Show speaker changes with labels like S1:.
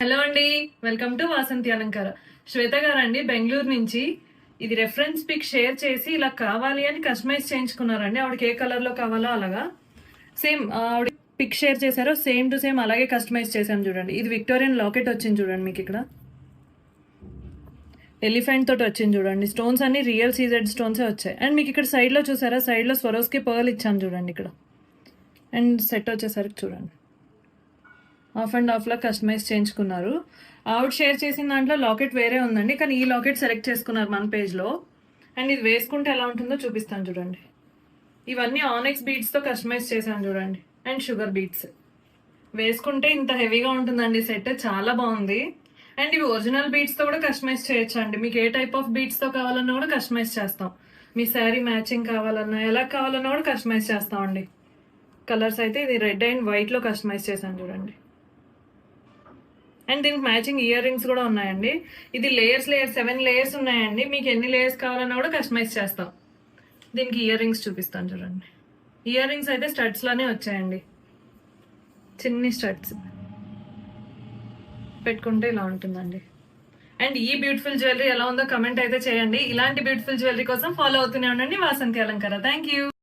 S1: Hello అండి, welcome to Vasanthi అలంకార. శ్వేత గారు అండి, బెంగళూరు నుంచి. ఇది రెఫరెన్స్ పిక్ షేర్ చేసి ఇలా కావాలి అని కస్టమైజ్ చేయించుకున్నారండి. ఆవిడకి ఏ కలర్ లో కావాలో అలాగా సేమ్ ఆవిడ పిక్ షేర్ చేశారో సేమ్ టు సేమ్ అలాగే కస్టమైజ్ చేశాను చూడండి. ఇది విక్టోరియన్ లాకెట్ వచ్చింది చూడండి, మీకు ఇక్కడ ఎలిఫెంట్ తోటి వచ్చింది చూడండి. స్టోన్స్ అన్ని రియల్ సీజెడ్ స్టోన్సే వచ్చాయి. అండ్ మీకు ఇక్కడ సైడ్ లో చూసారా, సైడ్ లో స్వరోస్కి పర్ల్ ఇచ్చాను చూడండి ఇక్కడ. అండ్ సెట్ వచ్చేసరికి చూడండి, ఆఫ్ అండ్ ఆఫ్లా కస్టమైజ్ చేయించుకున్నారు. ఆవిడ షేర్ చేసిన దాంట్లో లాకెట్ వేరే ఉందండి, కానీ ఈ లాకెట్ సెలెక్ట్ చేసుకున్నారు మన పేజ్లో. అండ్ ఇది వేసుకుంటే ఎలా ఉంటుందో చూపిస్తాను చూడండి. ఇవన్నీ ఆనెక్స్ బీడ్స్తో కస్టమైజ్ చేశాను చూడండి. అండ్ షుగర్ బీడ్స్ వేసుకుంటే ఇంత హెవీగా ఉంటుందండి. సెట్ చాలా బాగుంది. అండ్ ఇవి ఒరిజినల్ బీడ్స్తో కూడా కస్టమైజ్ చేయొచ్చు అండి. మీకు ఏ టైప్ ఆఫ్ బీడ్స్తో కావాలన్నా కూడా కస్టమైజ్ చేస్తాం. మీ శారీ మ్యాచింగ్ కావాలన్నా ఎలా కావాలన్నా కూడా కస్టమైజ్ చేస్తామండి. కలర్స్ అయితే ఇది రెడ్ అండ్ వైట్లో కస్టమైజ్ చేశాను చూడండి. అండ్ దీనికి మ్యాచింగ్ ఇయర్ రింగ్స్ కూడా ఉన్నాయండి. ఇది లేయర్స్ 7 లేయర్స్ ఉన్నాయండి. మీకు ఎన్ని లేయర్స్ కావాలన్నా కూడా కస్టమైజ్ చేస్తాం. దీనికి ఇయర్ రింగ్స్ చూపిస్తాను చూడండి. ఇయర్ రింగ్స్ అయితే స్టడ్స్ లానే వచ్చాయండి, చిన్ని స్టడ్స్ పెట్టుకుంటే ఇలా ఉంటుందండి. అండ్ ఈ బ్యూటిఫుల్ జ్యువెలరీ ఎలా ఉందో కమెంట్ అయితే చేయండి. ఇలాంటి బ్యూటిఫుల్ జ్యువెలరీ కోసం ఫాలో అవుతూనే ఉండండి వాసంతి అలంకార. Thank you.